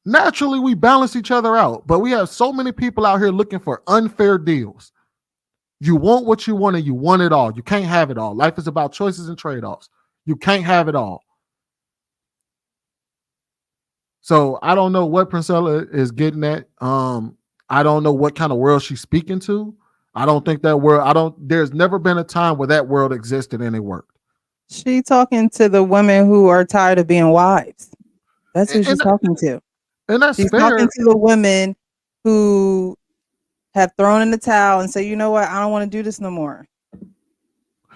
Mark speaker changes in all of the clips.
Speaker 1: Naturally, we balance each other out, but we have so many people out here looking for unfair deals. You want what you want and you want it all. You can't have it all. Life is about choices and trade-offs. You can't have it all. So I don't know what Princella is getting at. I don't know what kind of world she's speaking to. I don't think that world, there's never been a time where that world existed and it worked.
Speaker 2: She talking to the women who are tired of being wives. That's who she's
Speaker 1: And,
Speaker 2: talking to.
Speaker 1: and that's
Speaker 2: She's talking
Speaker 1: fair.
Speaker 2: to the women who have thrown in the towel and say, you know what, I don't want to do this no more.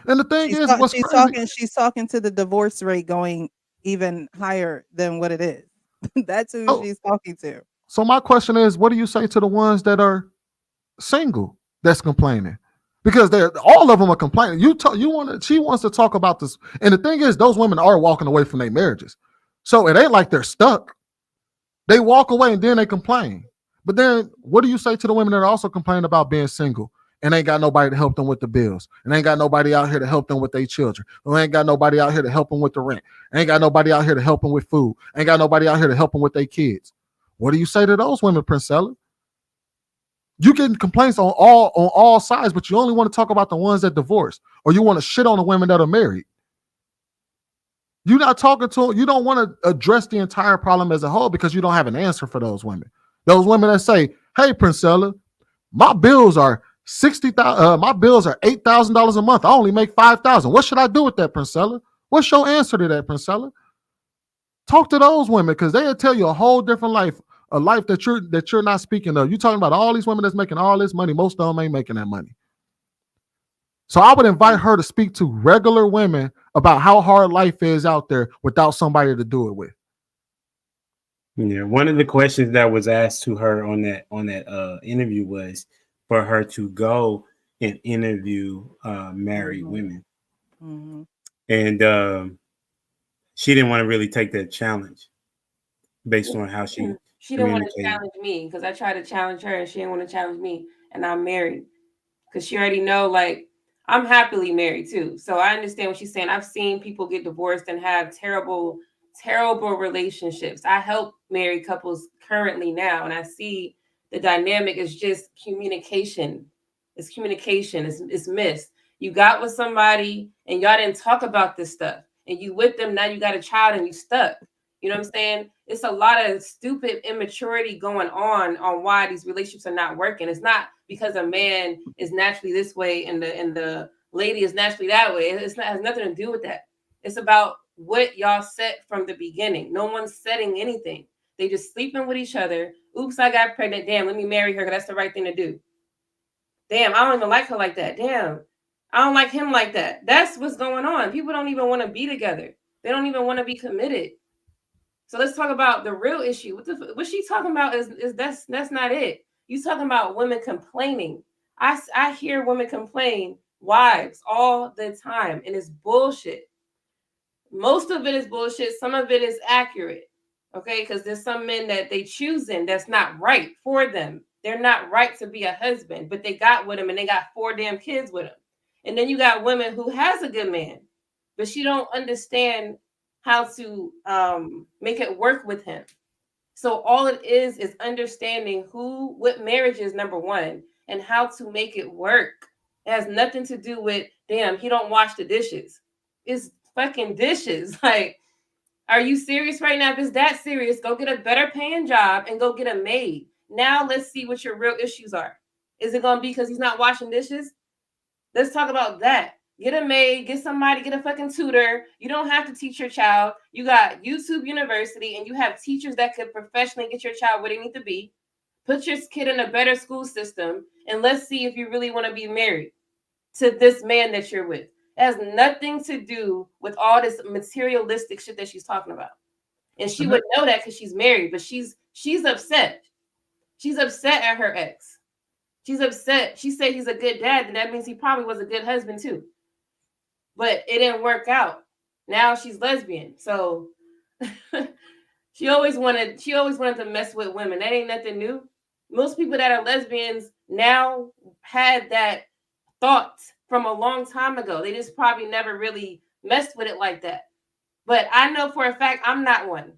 Speaker 1: And the thing is, what's crazy,
Speaker 2: She's talking to the divorce rate going even higher than what it is. That's who
Speaker 1: oh,
Speaker 2: she's talking to.
Speaker 1: so my question is, what do you say to the ones that are single that's complaining? Because they're all of them are complaining. She wants to talk about this. And the thing is, those women are walking away from their marriages. So it ain't like they're stuck. They walk away and then they complain. But then what do you say to the women that are also complaining about being single and ain't got nobody to help them with the bills, and ain't got nobody out here to help them with their children, or ain't got nobody out here to help them with the rent, ain't got nobody out here to help them with food, ain't got nobody out here to help them with their kids? What do you say to those women, Princella? You getting complaints on all sides, but you only want to talk about the ones that divorced, or you want to shit on the women that are married. You're not talking to, you don't want to address the entire problem as a whole because you don't have an answer for those women. Those women that say, "Hey, Princella, my bills are 60,000. My bills are $8,000 a month. I only make 5,000. What should I do with that, Princella? What's your answer to that, Princella?" Talk to those women because they'll tell you a whole different life, a life that you're not speaking of. You're talking about all these women that's making all this money. Most of them ain't making that money. So I would invite her to speak to regular women about how hard life is out there without somebody to do it with.
Speaker 3: Yeah, one of the questions that was asked to her on that interview was for her to go and interview married women, and she didn't want to really take that challenge based on how she
Speaker 4: didn't want to
Speaker 3: communicated.
Speaker 4: challenge me because I tried to challenge her and she didn't want to challenge me, and I'm married because she already know, like, I'm happily married too, so I understand what she's saying. I've seen people get divorced and have terrible relationships. I help married couples currently now, and I see the dynamic is just communication. It's communication. It's missed. You got with somebody and y'all didn't talk about this stuff, and you with them now. You got a child and you stuck. You know what I'm saying? It's a lot of stupid immaturity going on why these relationships are not working. It's not because a man is naturally this way and the lady is naturally that way. It has nothing to do with that. It's about what y'all set from the beginning. No one's setting anything. They just sleeping with each other. Oops, I got pregnant. Damn, let me marry her because that's the right thing to do. Damn, I don't even like her like that. Damn, I don't like him like that. That's what's going on. People don't even want to be together. They don't even want to be committed. So let's talk about the real issue. What she talking about is that's not it. You talking about women complaining. I hear women complain, wives, all the time, and it's bullshit. Most of it is bullshit. Some of it is accurate. Okay, because there's some men that they choosing that's not right for them. They're not right to be a husband, but they got with him and they got 4 damn kids with him. And then you got women who has a good man, but she don't understand how to make it work with him. So all it is understanding what marriage is, number one, and how to make it work. It has nothing to do with, damn, he don't wash the dishes. It's fucking dishes. Like, are you serious right now? If it's that serious, go get a better paying job and go get a maid. Now let's see what your real issues are. Is it going to be because he's not washing dishes? Let's talk about that. Get a maid, get somebody, get a fucking tutor. You don't have to teach your child. You got YouTube University and you have teachers that could professionally get your child where they need to be. Put your kid in a better school system and let's see if you really want to be married to this man that you're with. It has nothing to do with all this materialistic shit that she's talking about. And she would know that because she's married, but she's upset. She's upset at her ex. She's upset. She said he's a good dad, and that means he probably was a good husband too. But it didn't work out. Now she's lesbian. So she always wanted to mess with women. That ain't nothing new. Most people that are lesbians now had that thought from a long time ago. They just probably never really messed with it like that. But I know for a fact I'm not one.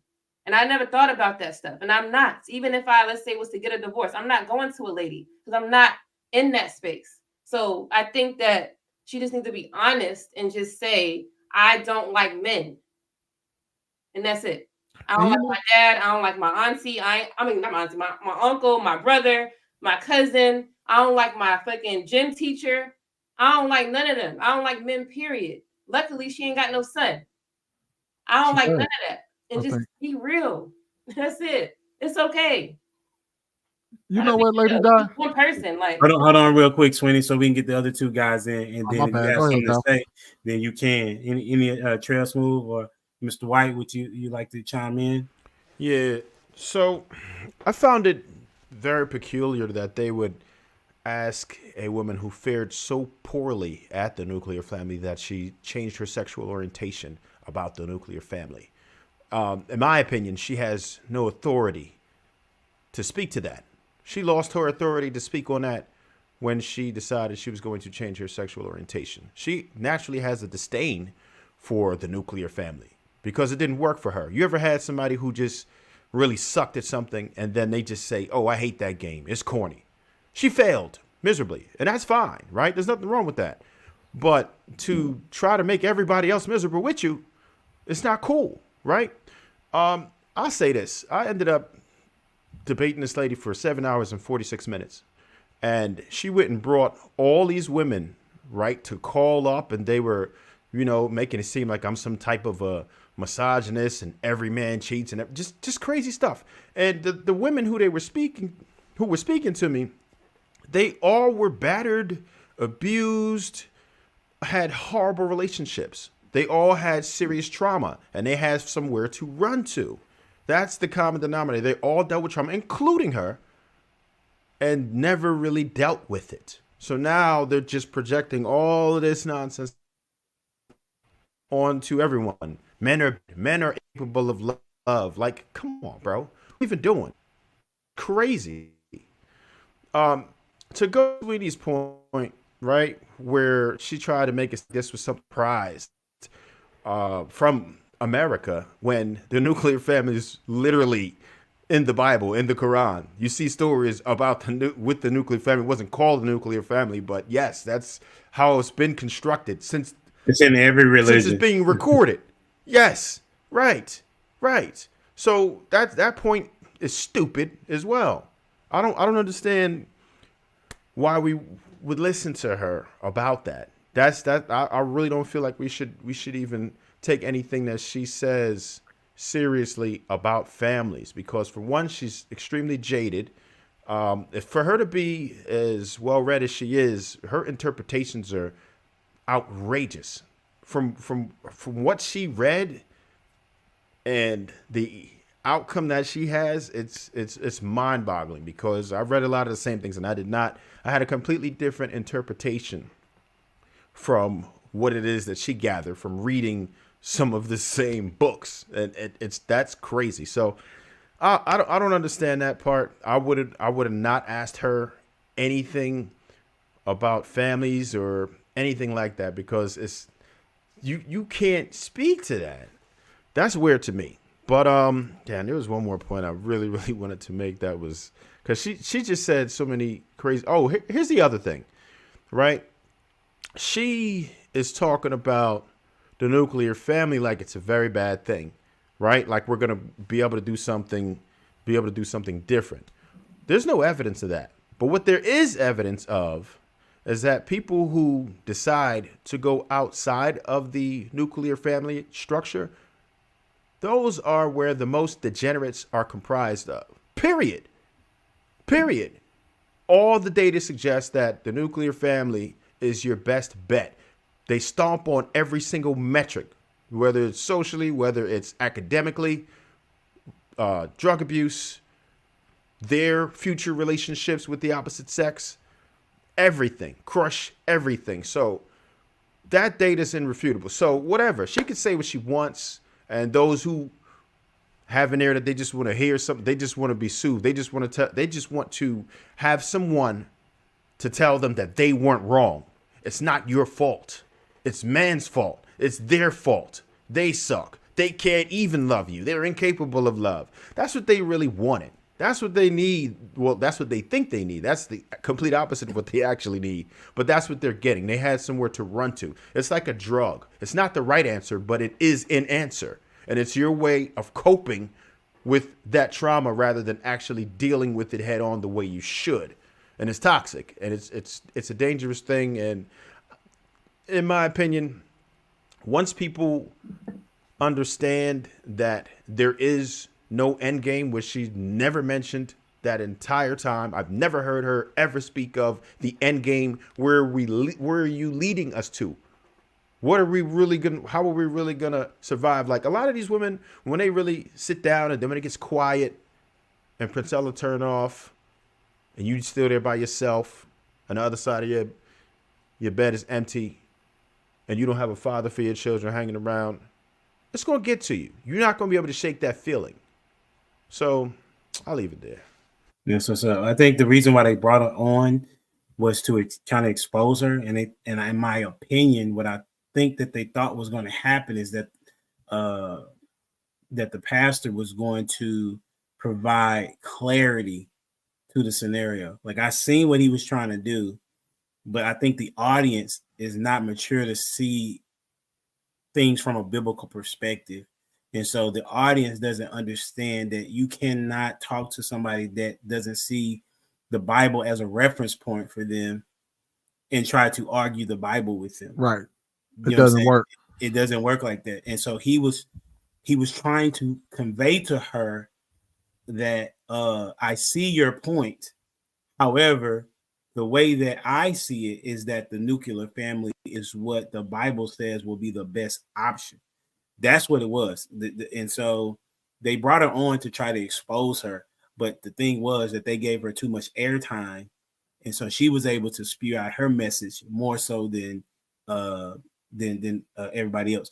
Speaker 4: And I never thought about that stuff. And I'm not. Even if I, let's say, was to get a divorce, I'm not going to a lady because I'm not in that space. So I think that she just needs to be honest and just say, I don't like men. And that's it. I don't like my dad. I don't like my auntie. I mean, not my auntie, my uncle, my brother, my cousin. I don't like my fucking gym teacher. I don't like none of them. I don't like men, period. Luckily, she ain't got no son. I don't like none of that. And just be real. That's it. It's okay.
Speaker 1: You know what, Lady Di?
Speaker 4: One person, like
Speaker 3: hold on real quick, Sweeney, so we can get the other two guys in, and then if you have something to say, then you can. Any Trail Smooth or Mr. White, would you like to chime in?
Speaker 5: Yeah. So I found it very peculiar that they would ask a woman who fared so poorly at the nuclear family that she changed her sexual orientation about the nuclear family. In my opinion, she has no authority to speak to that. She lost her authority to speak on that when she decided she was going to change her sexual orientation. She naturally has a disdain for the nuclear family because it didn't work for her. You ever had somebody who just really sucked at something and then they just say, oh, I hate that game. It's corny. She failed miserably, and that's fine, right? There's nothing wrong with that. But to try to make everybody else miserable with you, it's not cool, right? I'll say this. I ended up debating this lady for 7 hours and 46 minutes. And she went and brought all these women, right, to call up, and they were, making it seem like I'm some type of a misogynist and every man cheats and just crazy stuff. And the women who were speaking to me, they all were battered, abused, had horrible relationships. They all had serious trauma, and they had somewhere to run to. That's the common denominator. They all dealt with trauma, including her, and never really dealt with it. So now they're just projecting all of this nonsense onto everyone. Men are capable of love. Like, come on, bro. What are you even doing? Crazy. To go to Sweeney's point, right, where she tried to make this was some prize from America when the nuclear family is literally in the Bible, in the Quran. You see stories about with the nuclear family. It wasn't called the nuclear family, but yes, that's how it's been constructed since.
Speaker 3: It's in every religion.
Speaker 5: Since it's being recorded. Yes, right. So that point is stupid as well. I don't understand why we would listen to her about that. I really don't feel like we should even take anything that she says seriously about families, because for one, she's extremely jaded. For her to be as well read as she is, her interpretations are outrageous. From what she read and the outcome that she has, it's mind-boggling, because I've read a lot of the same things and I had a completely different interpretation from what it is that she gathered from reading some of the same books, and that's crazy. So I don't understand that part. I would have not asked her anything about families or anything like that, because it's you can't speak to that. That's weird to me. But there was one more point I really wanted to make. That was because she just said so many crazy. Oh, here's the other thing, right? She is talking about the nuclear family like it's a very bad thing, right? Like we're gonna be able to do something different. There's no evidence of that. But what there is evidence of is that people who decide to go outside of the nuclear family structure, those are where the most degenerates are comprised of. Period. All the data suggests that the nuclear family is your best bet. They stomp on every single metric, whether it's socially, whether it's academically, drug abuse, their future relationships with the opposite sex, everything, crush everything. So that data is irrefutable. So whatever, she could say what she wants, and those who have an ear that they just want to hear something, they just want to be soothed. They just want to have someone to tell them that they weren't wrong. It's not your fault. It's man's fault. It's their fault. They suck. they can't even love you. They're incapable of love. That's what they really wanted. That's what they need. Well, that's what they think they need. That's the complete opposite of what they actually need. But that's what they're getting. They had somewhere to run to. It's like a drug. It's not the right answer, but it is an answer. And it's your way of coping with that trauma rather than actually dealing with it head on the way you should. And it's toxic. And it's a dangerous thing. And in my opinion, once people understand that there is no end game, which she never mentioned that entire time. I've never heard her ever speak of the end game. Where are you leading us to? What are we really gonna? How are we really gonna survive? Like a lot of these women, when they really sit down and then when it gets quiet, and Princella turn off, and you still there by yourself, and the other side of your bed is empty, and you don't have a father for your children hanging around, it's gonna get to you. You're not gonna be able to shake that feeling. So I'll leave it there.
Speaker 3: Yeah, so I think the reason why they brought her on was to kind of expose her, and in my opinion, what I think that they thought was going to happen is that that the pastor was going to provide clarity to the scenario. Like I seen what he was trying to do, but I think the audience is not mature to see things from a biblical perspective. And so the audience doesn't understand that you cannot talk to somebody that doesn't see the Bible as a reference point for them and try to argue the Bible with them.
Speaker 1: Right.
Speaker 3: You
Speaker 1: It
Speaker 3: know
Speaker 1: doesn't work.
Speaker 3: It doesn't work like that. And so he was trying to convey to her that I see your point. However, the way that I see it is that the nuclear family is what the Bible says will be the best option. That's what it was. And so they brought her on to try to expose her. But the thing was that they gave her too much airtime. And so she was able to spew out her message more so than everybody else.